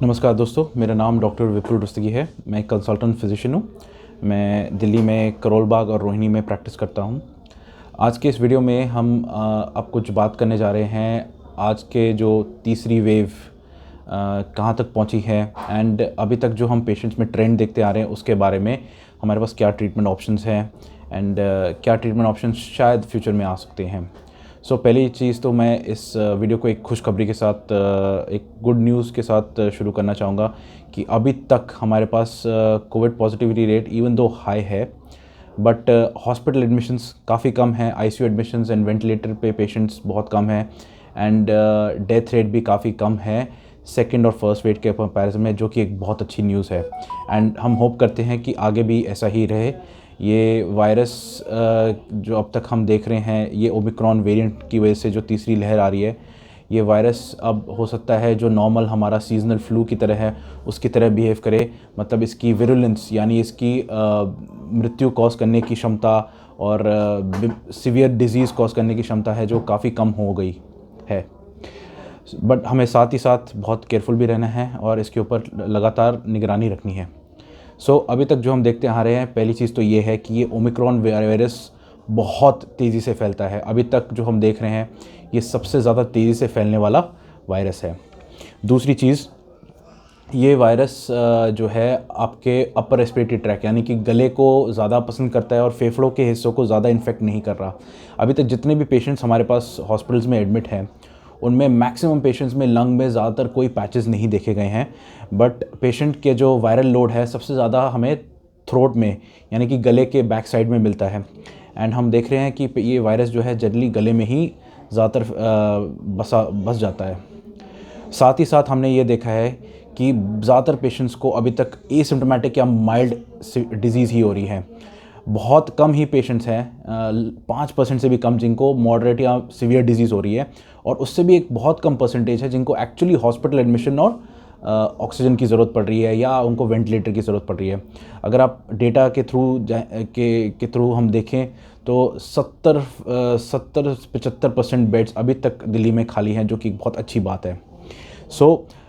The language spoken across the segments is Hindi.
नमस्कार दोस्तों, मेरा नाम डॉक्टर विपुल रुस्तगी है। मैं एक कंसल्टेंट फिजिशियन हूँ। मैं दिल्ली में करोल बाग और रोहिणी में प्रैक्टिस करता हूँ। आज के इस वीडियो में हम अब कुछ बात करने जा रहे हैं। आज के जो तीसरी वेव कहाँ तक पहुँची है एंड अभी तक जो हम पेशेंट्स में ट्रेंड देखते आ रहे हैं उसके बारे में हमारे पास क्या ट्रीटमेंट ऑप्शंस हैं एंड क्या ट्रीटमेंट ऑप्शंस शायद फ्यूचर में आ सकते हैं। पहली चीज़ तो मैं इस वीडियो को एक खुशखबरी के साथ, एक गुड न्यूज़ के साथ शुरू करना चाहूँगा कि अभी तक हमारे पास Covid positivity rate even though high है, बट हॉस्पिटल एडमिशन्स काफ़ी कम है। आईसीयू एडमिशन्स एंड वेंटिलेटर पे पेशेंट्स बहुत कम है एंड डेथ रेट भी काफ़ी कम है सेकेंड और फर्स्ट वेव के कंपैरिजन में, जो कि एक बहुत अच्छी न्यूज़ है। एंड हम होप करते हैं कि आगे भी ऐसा ही रहे। ये वायरस जो अब तक हम देख रहे हैं, ये ओमिक्रॉन वेरिएंट की वजह से जो तीसरी लहर आ रही है, ये वायरस अब हो सकता है जो नॉर्मल हमारा सीजनल फ्लू की तरह है उसकी तरह बिहेव करे। मतलब इसकी विरुलेंस यानी इसकी मृत्यु कॉज करने की क्षमता और सीवियर डिजीज़ कॉज करने की क्षमता है जो काफ़ी कम हो गई है। बट हमें साथ ही साथ बहुत केयरफुल भी रहना है और इसके ऊपर लगातार निगरानी रखनी है। अभी तक जो हम देखते आ रहे हैं, पहली चीज़ तो ये है कि ये ओमिक्रॉन वायरस बहुत तेज़ी से फैलता है। अभी तक जो हम देख रहे हैं ये सबसे ज़्यादा तेज़ी से फैलने वाला वायरस है। दूसरी चीज़, ये वायरस जो है आपके अपर रेस्पिरेटरी ट्रैक यानी कि गले को ज़्यादा पसंद करता है और फेफड़ों के हिस्सों को ज़्यादा इन्फेक्ट नहीं कर रहा। अभी तक जितने भी पेशेंट्स हमारे पास हॉस्पिटल्स में एडमिट हैं उनमें मैक्सिमम पेशेंट्स में लंग में ज़्यादातर कोई पैचेस नहीं देखे गए हैं, बट पेशेंट के जो वायरल लोड है सबसे ज़्यादा हमें थ्रोट में यानी कि गले के बैक साइड में मिलता है। एंड हम देख रहे हैं कि ये वायरस जो है जनरली गले में ही ज़्यादातर बस जाता है। साथ ही साथ हमने ये देखा है कि ज़्यादातर पेशेंट्स को अभी तक एसिम्प्टोमेटिक या माइल्ड डिजीज़ ही हो रही है। बहुत कम ही पेशेंट्स हैं, 5% से भी कम, जिनको मॉडरेट या सीवियर डिजीज़ हो रही है, और उससे भी एक बहुत कम परसेंटेज है जिनको एक्चुअली हॉस्पिटल एडमिशन और ऑक्सीजन की ज़रूरत पड़ रही है या उनको वेंटिलेटर की ज़रूरत पड़ रही है। अगर आप डेटा के थ्रू हम देखें तो 70-75% बेड्स अभी तक दिल्ली में खाली हैं, जो कि बहुत अच्छी बात है।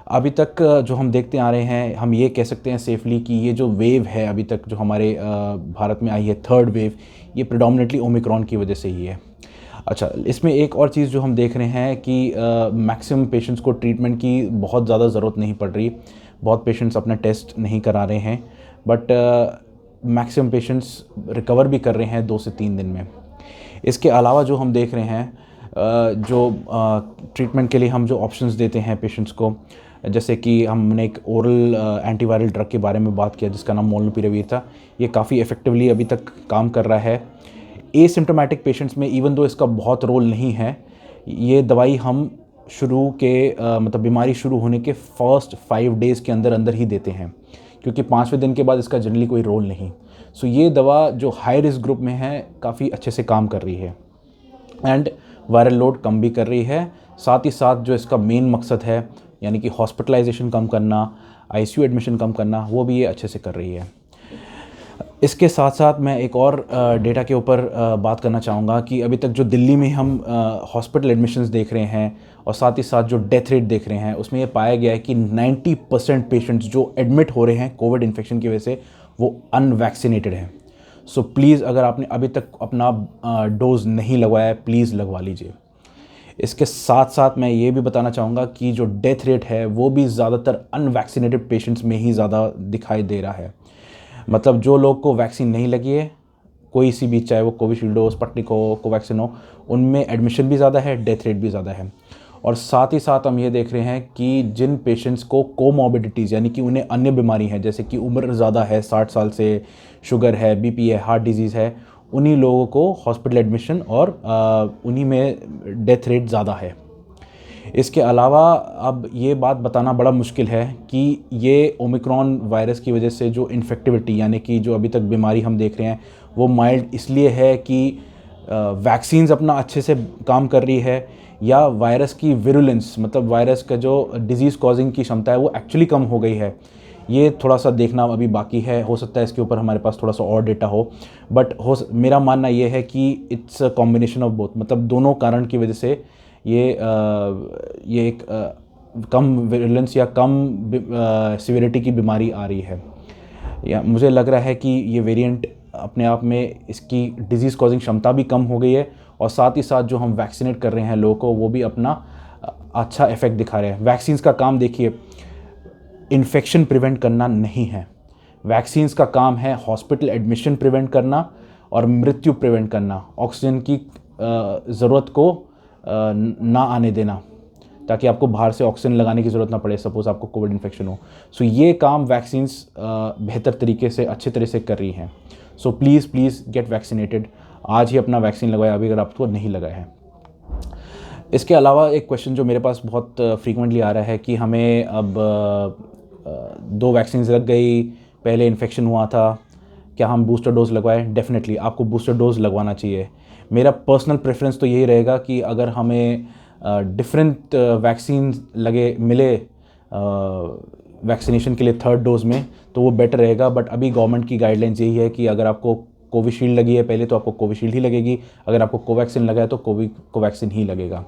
अभी तक जो हम देखते आ रहे हैं, हम ये कह सकते हैं सेफली कि ये जो वेव है अभी तक जो हमारे भारत में आई है, थर्ड वेव, ये प्रेडोमिनेटली ओमिक्रॉन की वजह से ही है। अच्छा, इसमें एक और चीज़ जो हम देख रहे हैं कि मैक्सिमम पेशेंट्स को ट्रीटमेंट की बहुत ज़्यादा ज़रूरत नहीं पड़ रही। बहुत पेशेंट्स अपना टेस्ट नहीं करा रहे हैं, बट मैक्सिमम पेशेंट्स रिकवर भी कर रहे हैं 2 से 3 दिन में। इसके अलावा जो हम देख रहे हैं, जो ट्रीटमेंट के लिए हम जो ऑप्शंस देते हैं पेशेंट्स को, जैसे कि हमने एक ओरल एंटीवायरल ड्रग के बारे में बात किया जिसका नाम मोलनुपिरेविर था। ये काफ़ी इफ़ेक्टिवली अभी तक काम कर रहा है एसिम्प्टोमेटिक पेशेंट्स में। इवन दो इसका बहुत रोल नहीं है, ये दवाई हम मतलब बीमारी शुरू होने के फर्स्ट 5 डेज़ के अंदर अंदर ही देते हैं, क्योंकि 5वें दिन के बाद इसका जनरली कोई रोल नहीं। ये दवा जो हाई रिस्क ग्रुप में है काफ़ी अच्छे से काम कर रही है एंड वायरल लोड कम भी कर रही है। साथ ही साथ जो इसका मेन मकसद है यानी कि हॉस्पिटलाइजेशन कम करना, आईसीयू एडमिशन कम करना, वो भी ये अच्छे से कर रही है। इसके साथ साथ मैं एक और डेटा के ऊपर बात करना चाहूँगा कि अभी तक जो दिल्ली में हम हॉस्पिटल एडमिशन्स देख रहे हैं और साथ ही साथ जो डेथ रेट देख रहे हैं, उसमें ये पाया गया है कि 90% पेशेंट्स जो एडमिट हो रहे हैं कोविड इन्फेक्शन की वजह से, वो अनवैक्सीनेटेड हैं। प्लीज़ अगर आपने अभी तक अपना डोज नहीं लगवाया है, प्लीज़ लगवा लीजिए। इसके साथ साथ मैं ये भी बताना चाहूँगा कि जो डेथ रेट है वो भी ज़्यादातर अनवैक्सीनेटेड पेशेंट्स में ही ज़्यादा दिखाई दे रहा है। मतलब जो लोग को वैक्सीन नहीं लगी है, कोई सी भी, चाहे वो कोविशील्ड हो, स्पुतनिक हो, कोवैक्सीन हो, उनमें एडमिशन भी ज़्यादा है, डेथ रेट भी ज़्यादा है। और साथ ही साथ हम ये देख रहे हैं कि जिन पेशेंट्स को कोमॉर्बिडिटीज़ यानी कि उन्हें अन्य बीमारी है, जैसे कि उम्र ज़्यादा है, 60 साल से, शुगर है, बीपी है, हार्ट डिजीज़ है, उन्हीं लोगों को हॉस्पिटल एडमिशन और उन्हीं में डेथ रेट ज़्यादा है। इसके अलावा अब ये बात बताना बड़ा मुश्किल है कि ये ओमिक्रॉन वायरस की वजह से जो इन्फेक्टिविटी यानी कि जो अभी तक बीमारी हम देख रहे हैं वो माइल्ड इसलिए है कि वैक्सीन्स अपना अच्छे से काम कर रही है, या वायरस की विरुलेंस मतलब वायरस का जो डिजीज़ कॉजिंग की क्षमता है वो एक्चुअली कम हो गई है। ये थोड़ा सा देखना अभी बाकी है, हो सकता है इसके ऊपर हमारे पास थोड़ा सा और डेटा हो, बट मेरा मानना ये है कि it's a combination of both, मतलब दोनों कारण की वजह से ये एक कम विरुलेंस या कम सिविरिटी की बीमारी आ रही है। या मुझे लग रहा है कि ये वेरिएंट अपने आप में इसकी डिजीज़ कॉजिंग क्षमता भी कम हो गई है, और साथ ही साथ जो हम वैक्सीनेट कर रहे हैं लोगों को, वो भी अपना अच्छा इफेक्ट दिखा रहे हैं। वैक्सीन्स का काम देखिए, इन्फेक्शन प्रिवेंट करना नहीं है। वैक्सीन्स का काम है हॉस्पिटल एडमिशन प्रिवेंट करना और मृत्यु प्रिवेंट करना, ऑक्सीजन की ज़रूरत को ना आने देना, ताकि आपको बाहर से ऑक्सीजन लगाने की ज़रूरत ना पड़े सपोज़ आपको कोविड इन्फेक्शन हो। सो ये काम वैक्सीन्स बेहतर तरीके से, अच्छे तरह से कर रही हैं। So please get vaccinated. आज ही अपना वैक्सीन लगवाया अभी अगर आपको नहीं लगाया है। इसके अलावा एक क्वेश्चन जो मेरे पास बहुत फ्रीक्वेंटली आ रहा है कि हमें अब 2 वैक्सीन लग गई, पहले इन्फेक्शन हुआ था, क्या हम बूस्टर डोज़ लगवाएं? डेफिनेटली आपको बूस्टर डोज़ लगवाना चाहिए। मेरा पर्सनल प्रेफरेंस तो यही रहेगा कि अगर हमें डिफरेंट वैक्सीन मिले वैक्सीनेशन के लिए 3rd डोज़ में, तो वो बेटर रहेगा। बट अभी गवर्नमेंट की गाइडलाइंस यही है कि अगर आपको कोविशील्ड लगी है पहले, तो आपको कोविशील्ड ही लगेगी, अगर आपको कोवैक्सीन लगा है तो कोवैक्सीन ही लगेगा।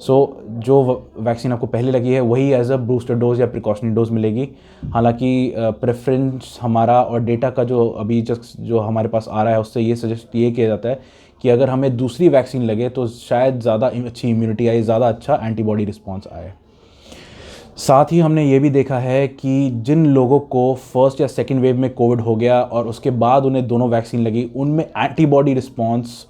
सो जो वैक्सीन आपको पहले लगी है वही एज अ बूस्टर डोज़ या प्रिकॉशनरी डोज़ मिलेगी। हालांकि प्रेफरेंस हमारा और डेटा का जो अभी जो हमारे पास आ रहा है, उससे ये सजेस्ट ये किया जाता है कि अगर हमें दूसरी वैक्सीन लगे तो शायद ज़्यादा अच्छी इम्यूनिटी आए, ज़्यादा अच्छा एंटीबॉडी रिस्पॉन्स आए। साथ ही हमने ये भी देखा है कि जिन लोगों को फर्स्ट या सेकेंड वेव में कोविड हो गया और उसके बाद उन्हें दोनों वैक्सीन लगी, उनमें एंटीबॉडी रिस्पॉन्स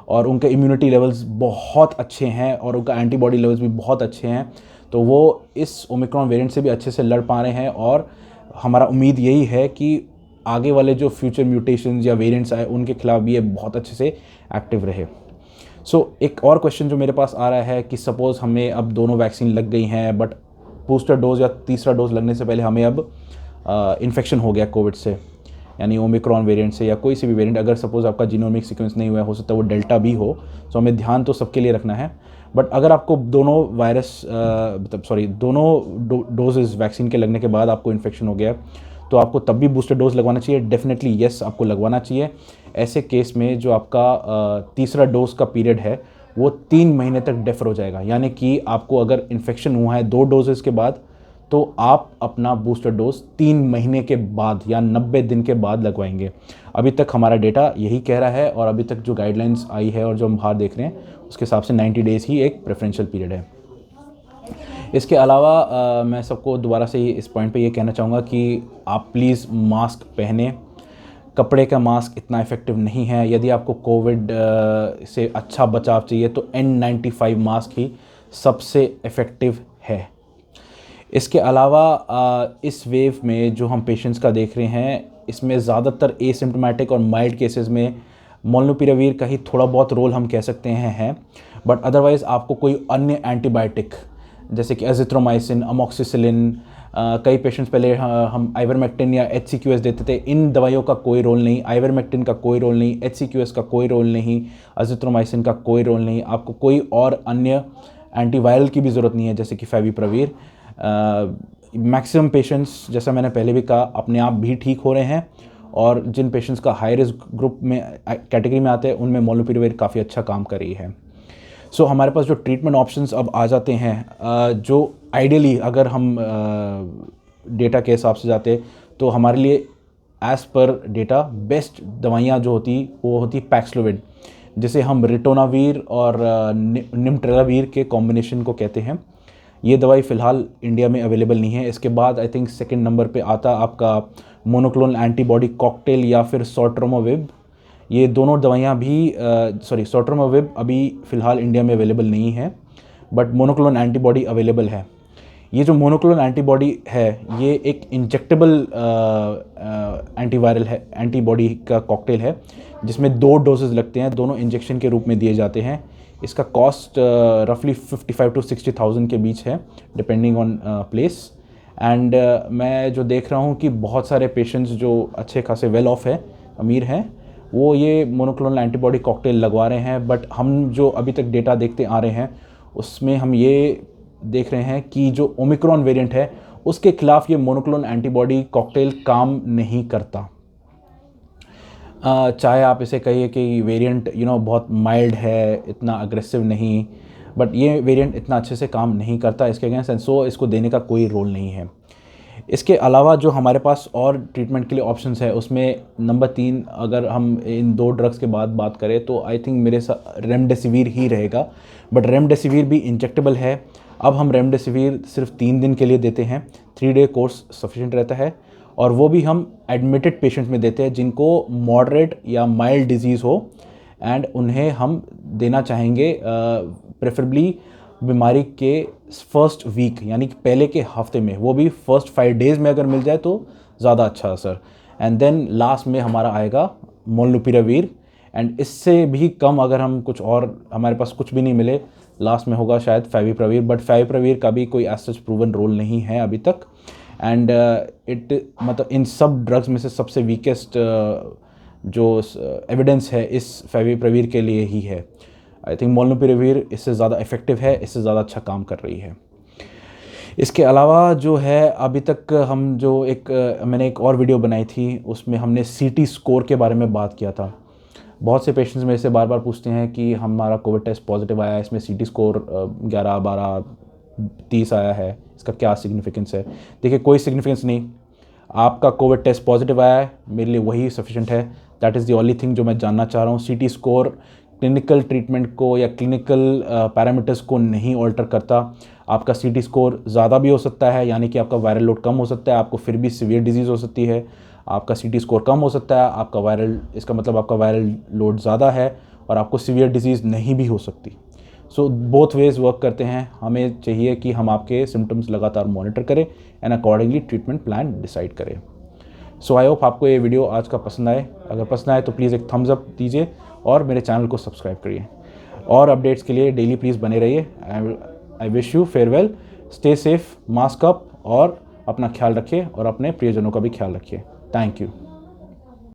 और उनके इम्यूनिटी लेवल्स बहुत अच्छे हैं और उनका एंटीबॉडी लेवल्स भी बहुत अच्छे हैं। तो वो इस ओमिक्रॉन वेरिएंट से भी अच्छे से लड़ पा रहे हैं, और हमारा उम्मीद यही है कि आगे वाले जो फ्यूचर म्यूटेशंस या वेरिएंट्स आए उनके खिलाफ भी ये बहुत अच्छे से एक्टिव रहे। एक और क्वेश्चन जो मेरे पास आ रहा है कि सपोज़ हमें अब दोनों वैक्सीन लग गई हैं, बट बूस्टर डोज़ या तीसरा डोज़ लगने से पहले हमें अब इन्फेक्शन हो गया कोविड से, यानी ओमिक्रॉन वेरिएंट से या कोई सी भी वेरिएंट, अगर सपोज़ आपका जीनोमिक सीक्वेंस नहीं हुआ है, हो सकता है वो डेल्टा भी हो, तो हमें ध्यान तो सबके लिए रखना है। बट अगर आपको दोनों डोजेज़ वैक्सीन के लगने के बाद आपको इन्फेक्शन हो गया, तो आपको तब भी बूस्टर डोज़ लगवाना चाहिए। डेफिनेटली येस, आपको लगवाना चाहिए। ऐसे केस में जो आपका तीसरा डोज का पीरियड है वो 3 महीने तक डेफर हो जाएगा, यानी कि आपको अगर इन्फेक्शन हुआ है 2 डोजेज़ के बाद, तो आप अपना बूस्टर डोज 3 महीने के बाद या 90 दिन के बाद लगवाएंगे। अभी तक हमारा डेटा यही कह रहा है, और अभी तक जो गाइडलाइंस आई है और जो हम बाहर देख रहे हैं उसके हिसाब से 90 डेज़ ही एक प्रेफरेंशियल पीरियड है। इसके अलावा मैं सबको दोबारा से इस पॉइंट पे ये कहना चाहूँगा कि आप प्लीज़ मास्क पहने। कपड़े का मास्क इतना इफ़ेक्टिव नहीं है। यदि आपको कोविड से अच्छा बचाव चाहिए तो N95 मास्क ही सबसे इफ़ेक्टिव है। इसके अलावा इस वेव में जो हम पेशेंट्स का देख रहे हैं, इसमें ज़्यादातर एसिम्प्टोमेटिक और माइल्ड केसेस में मोलनुपिरावीर का ही थोड़ा बहुत रोल हम कह सकते हैं। बट अदरवाइज़ आपको कोई अन्य एंटीबायोटिक जैसे कि एजिथ्रोमाइसिन, अमोक्सिसिलिन, कई पेशेंट्स पहले हम आइवरमेक्टिन या HCQS देते थे। इन दवाइयों का कोई रोल नहीं, आइवरमेक्टिन का कोई रोल नहीं, HCQS का कोई रोल नहीं, एजिथ्रोमाइसिन का कोई रोल नहीं। आपको कोई और अन्य एंटीवायरल की भी ज़रूरत नहीं है, जैसे कि फेविप्रवीर। मैक्सिमम पेशेंट्स, जैसा मैंने पहले भी कहा, अपने आप भी ठीक हो रहे हैं, और जिन पेशेंट्स का हाई रिस्क ग्रुप में कैटेगरी में आते हैं उनमें मोलनुपिरावीर काफ़ी अच्छा काम कर रही है। हमारे पास जो ट्रीटमेंट ऑप्शंस अब आ जाते हैं, जो आइडियली अगर हम डेटा के हिसाब से जाते तो हमारे लिए एज़ पर डेटा बेस्ट दवाइयाँ जो होती वो होती पैक्सलोविड, जिसे हम रिटोनावीर और निमट्रेलावीर के कॉम्बिनेशन को कहते हैं। ये दवाई फ़िलहाल इंडिया में अवेलेबल नहीं है। इसके बाद आई थिंक सेकंड नंबर पे आता आपका मोनोक्लोनल एंटीबॉडी कॉकटेल या फिर सोट्रोमाविब। ये दोनों दवाइयाँ भी सोट्रोमाविब अभी फ़िलहाल इंडिया में अवेलेबल नहीं है, बट मोनोक्लोनल एंटीबॉडी अवेलेबल है। ये जो मोनोक्लोनल एंटीबॉडी है ये एक इंजेक्टेबल एंटीवायरल है, एंटीबॉडी का कॉकटेल है, जिसमें 2 डोजेज़ लगते हैं, दोनों इंजेक्शन के रूप में दिए जाते हैं। इसका कॉस्ट रफली 55 to 60,000 के बीच है, डिपेंडिंग ऑन प्लेस। एंड मैं जो देख रहा हूँ कि बहुत सारे पेशेंट्स जो अच्छे खासे वेल ऑफ है, अमीर हैं, वो ये मोनोक्लोनल एंटीबॉडी कॉकटेल लगवा रहे हैं। बट हम जो अभी तक डेटा देखते आ रहे हैं उसमें हम ये देख रहे हैं कि जो ओमिक्रॉन वेरिएंट है उसके खिलाफ ये मोनोक्लोनल एंटीबॉडी कॉकटेल काम नहीं करता। चाहे आप इसे कहिए कि वेरिएंट बहुत माइल्ड है, इतना अग्रेसिव नहीं, बट ये वेरिएंट इतना अच्छे से काम नहीं करता इसके अगेंस्ट, एंड सो इसको देने का कोई रोल नहीं है। इसके अलावा जो हमारे पास और ट्रीटमेंट के लिए ऑप्शंस है, उसमें नंबर 3 अगर हम इन 2 ड्रग्स के बाद बात करें तो आई थिंक मेरे साथ रेमडेसिविर ही रहेगा। बट रेमडेसिविर भी इंजेक्टेबल है। अब हम रेमडेसिविर सिर्फ 3 दिन के लिए देते हैं, 3 डे कोर्स सफिशिएंट रहता है, और वो भी हम एडमिटेड पेशेंट्स में देते हैं जिनको मॉडरेट या माइल्ड डिजीज़ हो, एंड उन्हें हम देना चाहेंगे प्रेफरेबली बीमारी के फर्स्ट वीक यानी कि पहले के हफ्ते में, वो भी फर्स्ट 5 डेज़ में अगर मिल जाए तो ज़्यादा अच्छा सर। एंड देन लास्ट में हमारा आएगा मोलनुपिरावीर, एंड इससे भी कम अगर हम कुछ और हमारे पास कुछ भी नहीं मिले, लास्ट में होगा शायद फेविप्रवीर। बट फेविप्रवीर का भी कोई एज सच प्रूवन रोल नहीं है अभी तक, एंड मतलब इन सब ड्रग्स में से सबसे वीकेस्ट जो एविडेंस है इस फेविप्रवीर के लिए ही है। आई थिंक मोलनुपिरावीर इससे ज़्यादा इफेक्टिव है, इससे ज़्यादा अच्छा काम कर रही है। इसके अलावा जो है अभी तक हम जो मैंने एक और वीडियो बनाई थी, उसमें हमने सीटी स्कोर के बारे में बात किया था। बहुत से पेशेंट्स मेरे से बार बार पूछते हैं कि हमारा कोविड टेस्ट पॉजिटिव आया है, इसमें सीटी स्कोर 11, 12, 30 आया है, इसका क्या सिग्निफिकेंस है। देखिए कोई सिग्निफिकेंस नहीं, आपका कोविड टेस्ट पॉजिटिव आया है, मेरे लिए वही सफिशिएंट है। That is the only thing जो मैं जानना चाह रहा हूँ। सीटी स्कोर क्लिनिकल ट्रीटमेंट को या क्लिनिकल पैरामीटर्स को नहीं ऑल्टर करता। आपका सीटी स्कोर ज़्यादा भी हो सकता है, यानी कि आपका वायरल लोड कम हो सकता है, आपको फिर भी सीवियर डिजीज़ हो सकती है। आपका सीटी स्कोर कम हो सकता है, आपका वायरल, इसका मतलब आपका वायरल लोड ज़्यादा है और आपको सीवियर डिजीज़ नहीं भी हो सकती। सो बोथ वेज वर्क करते हैं। हमें चाहिए कि हम आपके सिम्टम्स लगातार मॉनिटर करें and accordingly treatment plan decide करें। सो आई होप आपको ये वीडियो आज का पसंद आए। अगर पसंद आए तो प्लीज़ एक थम्स अप दीजिए और मेरे चैनल को सब्सक्राइब करिए, और अपडेट्स के लिए डेली प्लीज़ बने रहिए। I wish you farewell, stay safe, mask up, और अपना ख्याल रखिए और अपने प्रियजनों का भी ख्याल रखिए। Thank you.